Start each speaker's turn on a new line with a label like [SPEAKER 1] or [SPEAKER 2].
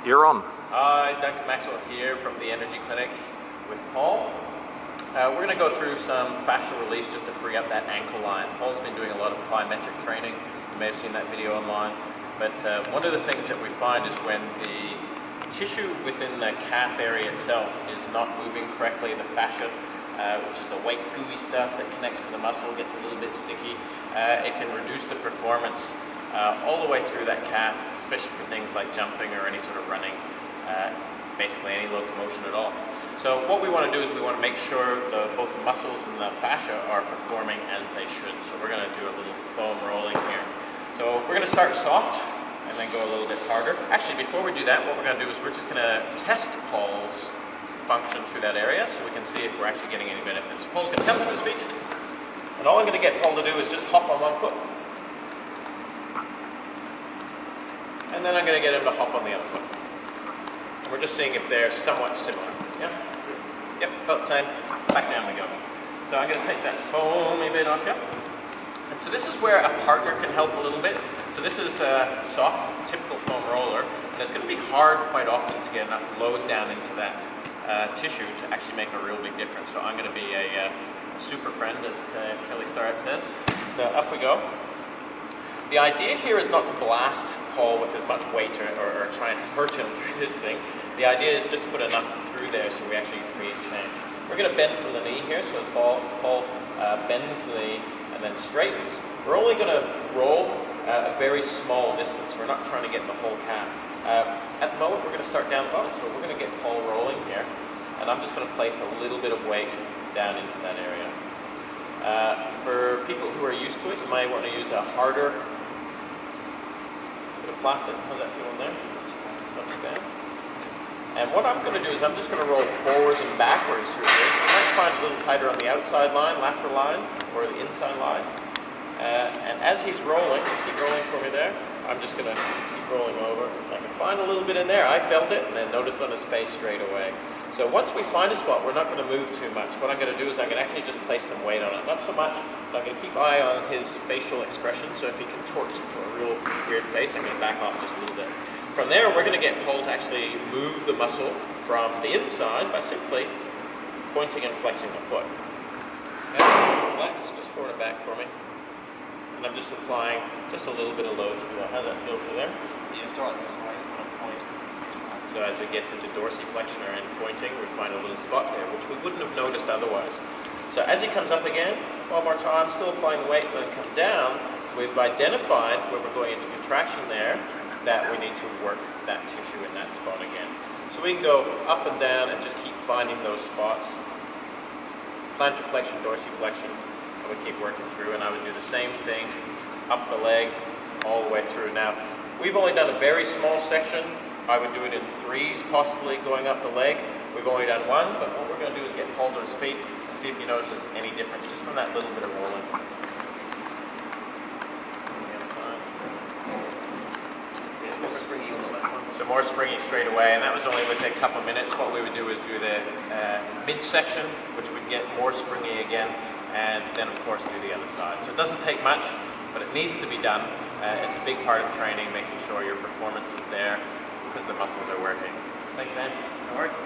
[SPEAKER 1] You're on.
[SPEAKER 2] Hi, Dr. Maxwell here from the Energy Clinic with Paul. We're going to go through some fascial release just to free up that ankle line. Paul's been doing a lot of plyometric training. You may have seen that video online. But one of the things that we find is when the tissue within the calf area itself is not moving correctly, the fascia, which is the white gooey stuff that connects to the muscle, gets a little bit sticky. It can reduce the performance all the way through that calf, especially for things like jumping or any sort of running, basically any locomotion at all. So what we want to do is we want to make sure both the muscles and the fascia are performing as they should. So we're going to do a little foam rolling here. So we're going to start soft and then go a little bit harder. Actually, before we do that, what we're going to do is we're just going to test Paul's function through that area so we can see if we're actually getting any benefits. Paul's going to come to his feet, and all I'm going to get Paul to do is just hop on one foot. And then I'm going to get him to hop on the other foot. And we're just seeing if they're somewhat similar. Yeah? Yep, about the same. Back down we go. So I'm going to take that foamy bit off you. And so this is where a partner can help a little bit. So this is a soft, typical foam roller, and it's going to be hard quite often to get enough load down into that tissue to actually make a real big difference. So I'm going to be a super friend, as Kelly Starrett says. So up we go. The idea here is not to blast Paul with as much weight or try and hurt him through this thing. The idea is just to put enough through there so we actually create change. We're going to bend from the knee here, so as Paul bends the knee and then straightens. We're only going to roll a very small distance. We're not trying to get the whole calf. At the moment, we're going to start down the bottom, so we're going to get Paul rolling here, and I'm just going to place a little bit of weight down into that area. For people who are used to it, you might want to use a harder bit of plastic. How's that feeling there? Not too bad. And what I'm going to do is I'm just going to roll forwards and backwards through this. You might find it a little tighter on the outside line, lateral line, or the inside line. And as he's rolling, keep rolling for me there. I'm just going to keep rolling over. I can find a little bit in there. I felt it and then noticed on his face straight away. So once we find a spot, we're not going to move too much. What I'm going to do is I'm going to actually just place some weight on it. Not so much, but I'm going to keep eye on his facial expression. So if he contorts into a real weird face, I'm going to back off just a little bit. From there, we're going to get Paul to actually move the muscle from the inside by simply pointing and flexing the foot. Okay, flex, just forward and back for me. And I'm just applying just a little bit of load through that. How's that feel through there? Yeah, it's all right this way. So as we get into dorsiflexion or end pointing, we find a little spot there, which we wouldn't have noticed otherwise. So as he comes up again, one more time, still applying the weight, and then come down. So we've identified where we're going into contraction there, that we need to work that tissue in that spot again. So we can go up and down and just keep finding those spots. Plantar flexion, dorsiflexion, and we keep working through. And I would do the same thing, up the leg, all the way through. Now, we've only done a very small section. I would do it in threes, possibly going up the leg. We've only done one, but what we're going to do is get Paul to his feet and see if he notices any difference just from that little bit of rolling.
[SPEAKER 3] More springy on the left one.
[SPEAKER 2] So more springy straight away, and that was only within a couple of minutes. What we would do is do the midsection, which would get more springy again, and then of course do the other side. So it doesn't take much, but it needs to be done. It's a big part of training, making sure your performance is there because the muscles are working. Thanks, man.
[SPEAKER 3] No worries.